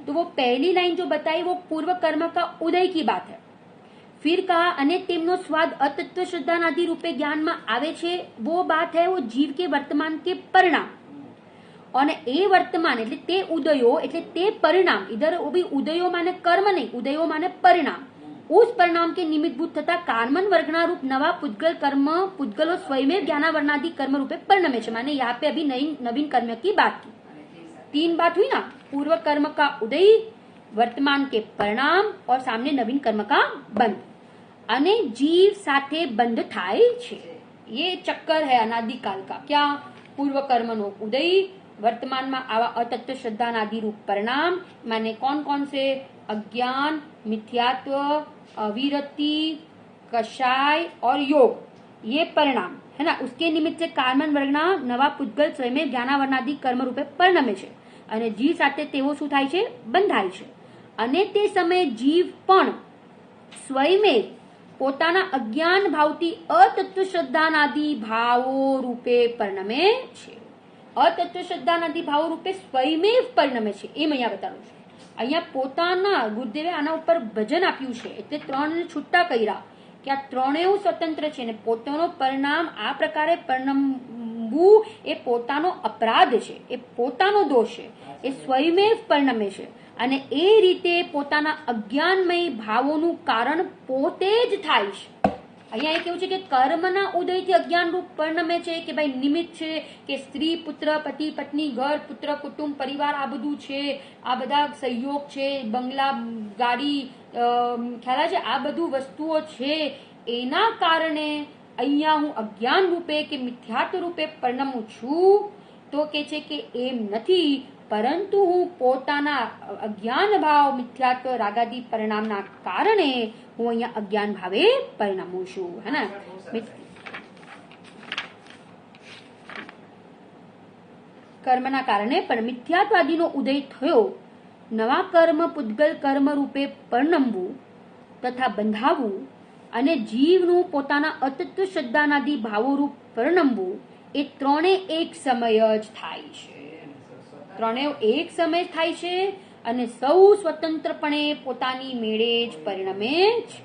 Speaker 1: तो वो पहली लाइन जो बताई वो पूर्व कर्म का उदय की बात है। फिर कहा अने तेमनो स्वाद अतत्व श्रद्धानादि रूपे ज्ञान में आवे छे, वो बात है वो जीव के वर्तमान के परिणाम। और ए वर्तमान એટલે તે ઉદયો એટલે તે પરિણામ, इधर वो भी उदयो माने कर्म नहीं, उदयो माने परिणाम। उस परिणाम के निमित्त भूत तथा कार्मन वर्गना रूप नवा पुद्गल कर्म पुद्गलो स्वयं ज्ञानावर्णादि कर्म रूपे परिणमे छे। माने यहाँ पे अभी नवीन कर्म की बात की। तीन बात हुई ना, पूर्व कर्म का उदय, वर्तमान के परिणाम और सामने नवीन कर्म का बंध। अने जीव साथे बंध थाय छे। ये चक्कर है अनादिकाल का। क्या? पूर्व कर्म नो उदय, वर्तमान में आवा अतत्व श्रद्धानादि रूप परिणाम, माने कौन कौन से? अज्ञान, मिथ्यात्व, अविरति, कषाय और योग, ये परिणाम है ना। उसके निमित्त से कार्मन वर्गना नवा पुद्गल स्वयं ज्ञानावर्णादि कर्म रूपे परिणमे छे અને જીવ સાથે તેઓ શું થાય છે? બંધાય છે। અને તે સમયે જીવ પણ સ્વયં પોતાના અજ્ઞાન ભાવથી અતત્વ શ્રદ્ધાનાદि ભાવો રૂપે પરિણમે છે। અતત્વ શ્રદ્ધાનાદि ભાવો રૂપે સ્વયં પરિણમે છે, એમ અહીંયા બતાવ્યું છે। અહીંયા પોતાના ગુરુદેવે આના ઉપર ભજન આપ્યું છે, એટલે ત્રણને છૂટા કર્યા કે આ ત્રણેય સ્વતંત્ર છે ને પોતાનો પરિણામ આ પ્રકારે પરિણમવું એ પોતાનો અપરાધ છે, એ પોતાનો દોષ છે, એ સ્વયં પરિણમે છે। અને એ રીતે પોતાના અજ્ઞાનમય ભાવોનું કારણ પોતે જ થાય છે। અહીંયા એ કેવું છે કે કર્મના ઉદયથી અજ્ઞાન રૂપ પરિણમે છે કે ભાઈ નિમિત્ત છે કે સ્ત્રી પુત્ર પતિ પત્ની ઘર પુત્ર કુટુંબ પરિવાર આ બધું છે, આ બધા સહયોગ છે, બંગલા ગાડી ખ્યાલ છે, આ બધું વસ્તુઓ છે, એના કારણે અહીંયા હું અજ્ઞાન રૂપે કે મિથ્યાત્વ રૂપે પરિણમું છું। તો કે છે કે એમ નથી, પરંતુ હું પોતાના અજ્ઞાન ભાવ મિથ્યાત્વ રાગાદી પરિણામના કારણે હું અહીંયા અજ્ઞાન ભાવે પરિણમું છું, है ना। કર્મના કારણે પણ મિથ્યાત્વાદીનો ઉદય થયો, નવા કર્મ પુદ્ગલ કર્મ રૂપે પરિણમવું તથા બંધાવવું અને જીવનું પોતાના અતત્વ શ્રદ્ધાનાદિ ભાવો રૂપ પરિણમવું, એ ત્રણે એક સમય જ થાય છે। ત્રણેય એક સમય થાય છે અને સૌ સ્વતંત્રપણે પોતાની મેળે જ પરિણમે છે,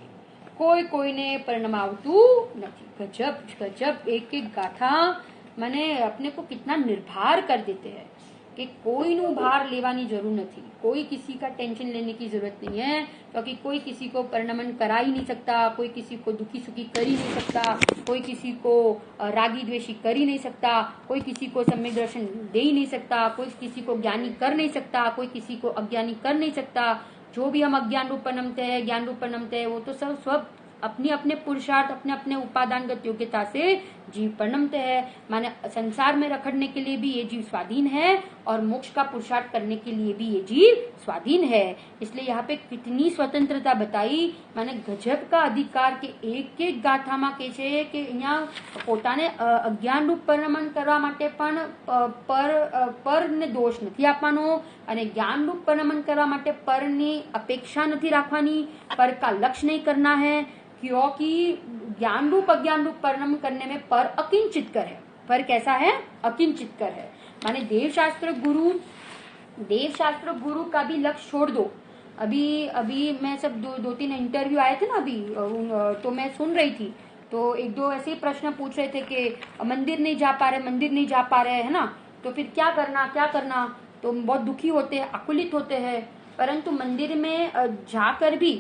Speaker 1: કોઈ કોઈને પરિણમાવતું નથી। गजब गजब, एक एक गाथा मैंने अपने को कितना निर्भर कर देते हैं कि कोई नु भार लेवानी जरूर नहीं, कोई किसी का टेंशन लेने की जरूरत नहीं है, क्योंकि कोई किसी को परिणमन करा ही नहीं सकता, कोई किसी को दुखी सुखी कर ही नहीं सकता, कोई किसी को रागी द्वेषी कर ही नहीं सकता, कोई किसी को सम्यक दर्शन दे ही नहीं सकता, कोई किसी को ज्ञानी कर नहीं सकता, कोई किसी को अज्ञानी कर नहीं सकता। जो भी हम अज्ञान रूप परिणमते हैं, ज्ञान रूप परिणमते हैं, वो तो सब सब अपने अपने पुरुषार्थ अपने अपने उपादानगत योग्यता से जीव परिणमते हैं। माने संसार में रखड़ने के लिए भी ये जीव स्वाधीन है और मोक्ष का पुरुषार्थ करने के लिए भी ये जीव स्वाधीन है। इसलिए यहाँ पे कितनी स्वतंत्रता बताई, माने गजब का अधिकार के एक एक गाथा में के छे कि अहींया पोताने अज्ञान रूप परिणमन करवा माटे पण पर ने दोष नहीं आपवानो અને ज्ञान रूप परिणमन करवा माटे पर ની अपेक्षा नहीं राखवानी, पर का लक्ष्य नहीं करना है, क्योंकि ज्ञान रूप अज्ञान रूप परिणमन करने में पर अकिंचित कर है। पर कैसा है? अकिंचित कर है। माने देवशास्त्र गुरु का भी लक्ष्य छोड़ दो। अभी मैं सब दो तीन इंटरव्यू आए थे ना अभी, तो मैं सुन रही थी, तो एक दो ऐसे ही प्रश्न पूछ रहे थे कि मंदिर नहीं जा पा रहे है ना, तो फिर क्या करना। तो बहुत दुखी होते हैं, आकुलित होते हैं, परंतु मंदिर में जाकर भी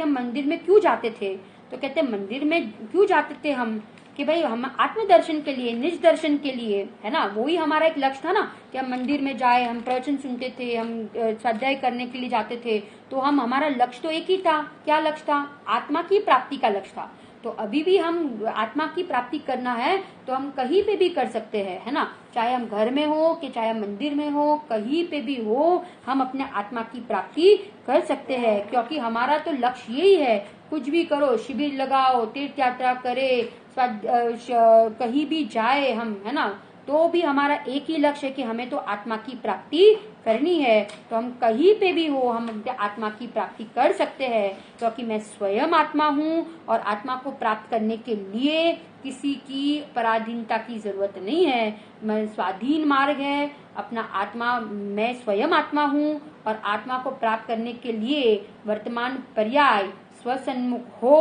Speaker 1: हम मंदिर में क्यों जाते थे? तो कहते मंदिर में क्यों जाते थे हम? कि भाई हम आत्मदर्शन के लिए, निज दर्शन के लिए, है ना, वही हमारा एक लक्ष्य था ना कि हम मंदिर में जाए, हम प्रवचन सुनते थे, हम स्वाध्याय करने के लिए जाते थे, तो हमारा लक्ष्य तो एक ही था। क्या लक्ष्य था? आत्मा की प्राप्ति का लक्ष्य था। तो अभी भी हम आत्मा की प्राप्ति करना है तो हम कहीं पे भी कर सकते हैं, है ना, चाहे हम घर में हो कि चाहे हम मंदिर में हो, कहीं पे भी हो, हम अपने आत्मा की प्राप्ति कर सकते हैं, क्योंकि हमारा तो लक्ष्य यही है। कुछ भी करो, शिविर लगाओ, तीर्थ यात्रा करे, कहीं भी जाए हम, है ना, तो भी हमारा एक ही लक्ष्य है कि हमें तो आत्मा की प्राप्ति करनी है। तो हम कहीं पे भी हो, हम अपने आत्मा की प्राप्ति कर सकते हैं, क्योंकि मैं स्वयं आत्मा हूँ और आत्मा को प्राप्त करने के लिए किसी की पराधीनता की जरूरत नहीं है। मैं स्वाधीन मार्ग है अपना आत्मा, मैं स्वयं आत्मा हूँ और आत्मा को प्राप्त करने के लिए वर्तमान पर्याय स्वसन्मुख हो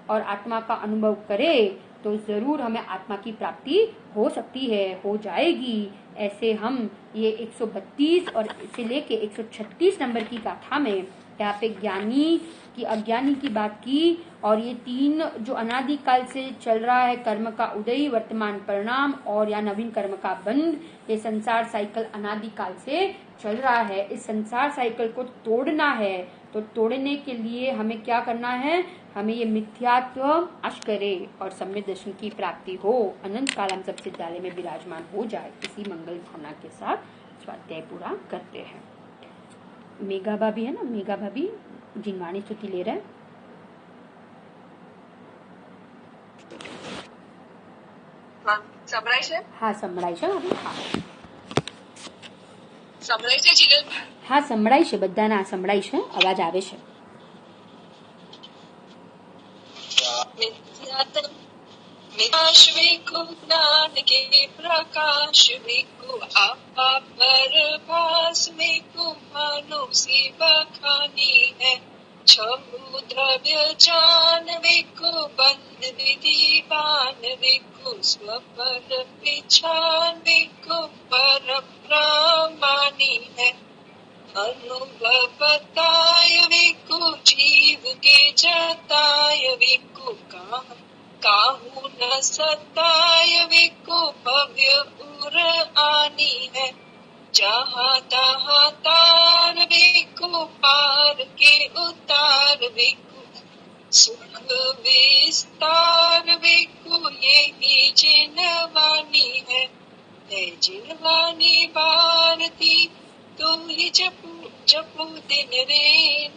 Speaker 1: और आत्मा का अनुभव करे तो जरूर हमें आत्मा की प्राप्ति हो सकती है, हो जाएगी। ऐसे हम ये 132 और इसे लेके 136 नंबर की गाथा में यहाँ पे ज्ञानी की अज्ञानी की बात की, और ये 3 जो अनादिकाल से चल रहा है, कर्म का उदय, वर्तमान परिणाम और या नवीन कर्म का बंध, ये संसार साइकिल अनादिकाल से चल रहा है। इस संसार साइकिल को तोड़ना है, तो तोड़ने के लिए हमें क्या करना है? हमें ये मिथ्यात्व नाश करे और सम्यक दर्शन की प्राप्ति हो, अनंत काल हम सब सिद्धालय में विराजमान हो जाए। इसी मंगल भावना के साथ स्वाध्याय पूरा करते हैं। मेघा भाभी है ना, मेघा भाभी जिनवाणी स्तुति ले रहे हैं।
Speaker 2: हाँ संभळाय છે
Speaker 1: अभी हाँ
Speaker 2: સંભળાય છે જીગલ?
Speaker 1: હા સંભળાય છે, બધાને સંભળાય છે, અવાજ આવે છે।
Speaker 2: विकाश विको ज्ञान के प्रकाश विको आपा परभास विको मानो सी बखानी है। छहु द्रव्य जान विको बंद विधि बान विको स्वपर पिछान विको पर प्रमानी है। अनुभवताय विको जीव के जताय विको काहू न सताय विको भव्य उर आनी है। जहाँ तहाँ तार विको पार के उतार विको सुख विस्तार विको यही जिनवानी है। जिनवानी भारती तुम ही जपो दिन रेन,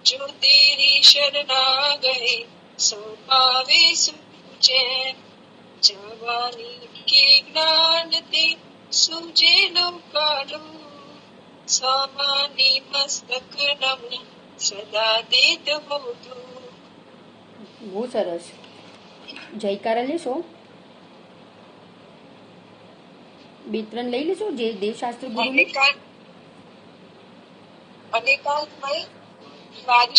Speaker 2: जो तेरी शरणा गए सो पावे सुचैन। जवानी के ज्ञान ते सूझे लोकालो, सामानी मस्तक नमन सदा देत हो तो।
Speaker 1: બહુ સરસ, જયકારા લેશો, 2-3 લઈ લેશો જે દેવશાસ્ત્ર ગુરુને।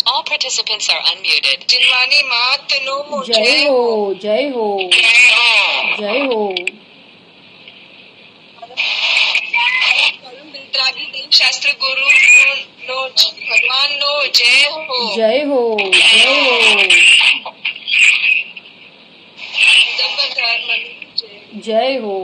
Speaker 2: All participants are unmuted. Jinvani मात नो
Speaker 1: जय हो, जय हो, जय हो।
Speaker 2: शास्त्र गुरु नो भगवान नो जय हो,
Speaker 1: जय हो, जय हो, जय हो।